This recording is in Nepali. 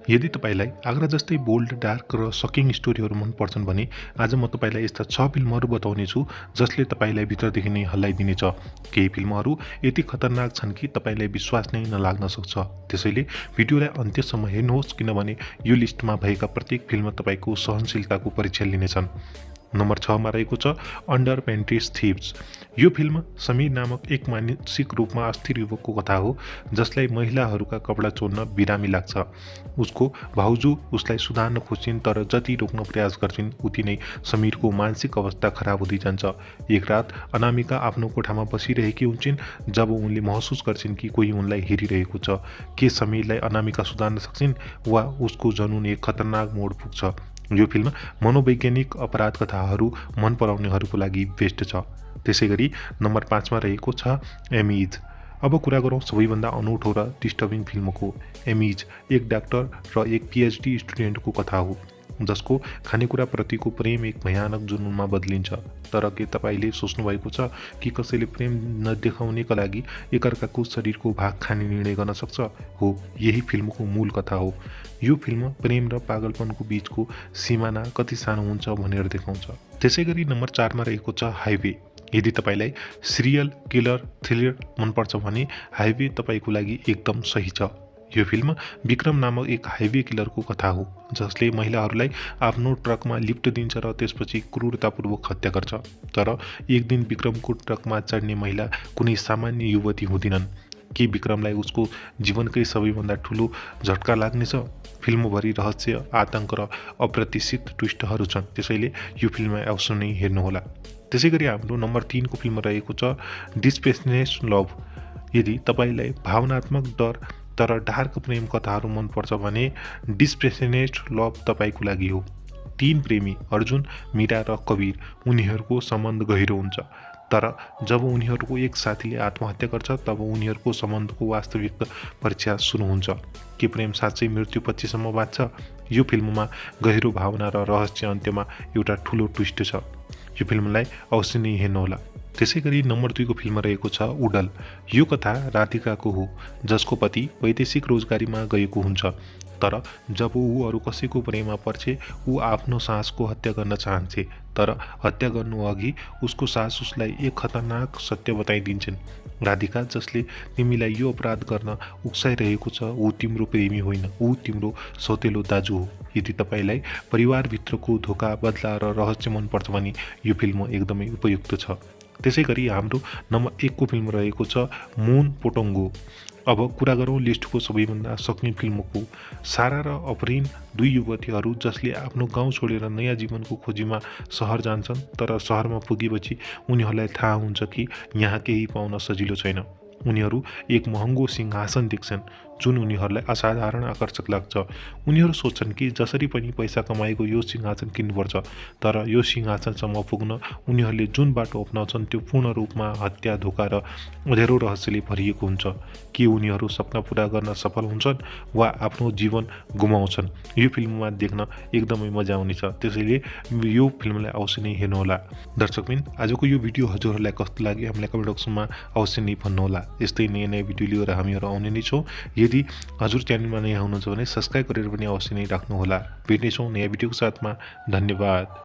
यदि तपाईलाई आगरा जस्तै बोल्ड, डार्क र सकिङ स्टोरीहरू मन पर्छन् भने आज म तपाईलाई यस्ता 6 फिल्महरू बताउने छु जसले तपाईलाई भित्रदेखि नै हल्लाइदिनेछ। केही फिल्महरू यति खतरनाक छन् कि तपाईलाई विश्वास नै नलाग्न सक्छ। त्यसैले भिडियोलाई अन्त्यसम्म हेर्नुहोस् किनभने यो लिस्टमा भएका प्रत्येक फिल्म तपाईको सहनशीलताको परीक्षा लिनेछन्। नम्बर 6 मा रहेको छ अन्डर पेन्ट्रिज थीव्स। यो फिल्म समीर नामक एक मानसिक रूपमा अस्थिर युवकको कथा हो जसलाई महिलाहरूका कपडा चोर्न बिरामी लाग्छ। उसको भाउजू उसलाई सुधार्न खोज्छिन् तर जति रोक्न प्रयास गर्छिन् उति नै समीरको मानसिक अवस्था खराब हुँदै जान्छ। एक रात अनामिका आफ्नो कोठामा बसिरहेकी हुन्छन् जब उनले महसुस गर्छिन् कि कोही उनलाई हेरिरहेको छ। के समीरलाई अनामिका सुधार्न सक्छिन् वा उसको जुनून एक खतरनाक मोड पुग्छ। यो फिल्म मनोवैज्ञानिक अपराध कथाहरू मन पराउनेहरूको लागि बेस्ट छ। त्यसैगरी नम्बर 5 मा रहेको छ एमिज। अब कुरा गरौँ सबैभन्दा अनौठो र डिस्टर्बिङ फिल्मको। एमिज एक डाक्टर र एक पिएचडी स्टुडेन्टको कथा हो जसको खानेकुराप्रतिको प्रेम एक भयानक जुनूनमा बदलिन्छ। तर के तपाईले सोच्नु भएको छ कि कसैले प्रेम नदेखाउनेका लागि एकअर्काको शरीरको भाग खाने निर्णय गर्न सक्छ? हो, यही फिल्मको मूल कथा हो। यो फिल्म प्रेम र पागलपनको बीचको सिमाना कति सानो हुन्छ भनेर देखाउँछ। त्यसैगरी नम्बर 4 मा रहेको छ हाइवे। यदि तपाईलाई सिरियल किलर थ्रिलर मनपर्छ भने हाइवे तपाईको लागि एकदम सही छ। यो फिल्म विक्रम नामक एक हाइवे किलरको कथा हो जसले महिलाहरूलाई आफ्नो ट्रकमा लिफ्ट दिन्छ र त्यसपछि क्रूरतापूर्वक हत्या गर्छ। तर एक दिन विक्रमको ट्रकमा चढ्ने महिला कुनै सामान्य युवती हुँदिनन्। के विक्रमलाई उसको जीवनकै सबैभन्दा ठुलो झट्का लाग्नेछ? फिल्मभरि रहस्य, आतंक र अप्रत्याशित ट्विस्टहरू छन्। त्यसैले यो फिल्म अवश्य नै हेर्नुहोला। त्यसैगरी हाम्रो नम्बर 3 को फिल्म रहेको छ डिस्पेसनेट लभ। यदि तपाईलाई भावनात्मक डर तर डार्क प्रेम कथाहरू मनपर्छ भने डिस्पेसनेट लभ तपाईको लागि हो। 3 प्रेमी अर्जुन, मीरा र कबीर, उनीहरूको सम्बन्ध गहिरो हुन्छ। तर जब उनीहरूको एक साथीले आत्महत्या गर्छ तब उनीहरूको सम्बन्धको वास्तविक परीक्षा सुरु हुन्छ। के प्रेम साँच्चै मृत्युपछिसम्म बाँच्छ? यो फिल्ममा गहिरो भावना र रहस्य अन्त्यमा एउटा ठुलो ट्विस्ट छ। यो फिल्मलाई अवश्य नै हेर्नुहोला। त्यसैगरी नम्बर 2 को फिल्म रहेको छ उडल। यो कथा राधिकाको हो जसको पति वैदेशिक रोजगारीमा गएको हुन्छ। तर जब ऊ अरू कसैको प्रेममा पर्छे ऊ आफ्नो सासको हत्या गर्न चाहन्छे। तर हत्या गर्नु अघि उसको सास उसलाई एक खतरनाक सत्य बताइदिन्छन्। राधिका जसले तिमीलाई यो अपराध गर्न उक्साइरहेको छ ऊ तिम्रो प्रेमी होइन, ऊ तिम्रो सौतेलो दाजु हो। यदि तपाईलाई परिवारभित्रको धोका, बदला र रहस्य मनपर्छ भने यो फिल्म एकदमै उपयुक्त छ। त्यसैगरी हाम्रो नम्बर 1 को फिल्म रहेको छ मुन पोटोङ्गो। अब कुरा गरौँ लिस्टको सबैभन्दा सक्ने फिल्मको। सारा र अफरिन 2 युवतीहरू जसले आफ्नो गाउँ छोडेर नयाँ जीवनको खोजीमा सहर जान्छन्। तर सहरमा पुगेपछि उनीहरूलाई थाहा हुन्छ कि यहाँ केही पाउन सजिलो छैन। उनीहरू एक महँगो सिंहासन देख्छन् जुन उनीहरूलाई असाधारण आकर्षक लाग्छ। उनीहरू सोच्छन् कि जसरी पनि पैसा कमाएको यो सिंहासन किन्नुपर्छ। तर यो सिंहासनसम्म पुग्न उनीहरूले जुन बाटो अपनाउँछन् त्यो पूर्ण रूपमा हत्या, धोका र अँध्यारो रहस्यले भरिएको हुन्छ। के उनीहरू सपना पूरा गर्न सफल हुन्छन् वा आफ्नो जीवन गुमाउँछन्? यो फिल्ममा देख्न एकदमै मजा आउनेछ। त्यसैले यो फिल्मलाई अवश्य नै हेर्नुहोला। दर्शकबिन, आजको यो भिडियो हजुरहरूलाई कस्तो लाग्यो हामीलाई कमेन्ट बक्समा अवश्य नै भन्नुहोला। यस्तै नयाँ नयाँ भिडियो लिएर हामीहरू आउने नै छौँ। यदि हजुर च्यानलमा नयाँ हुनुहुन्छ भने सब्स्क्राइब गरेर पनि अवश्य नै राख्नुहोला। भेट्नेछौँ नयाँ भिडियोको साथमा। धन्यवाद।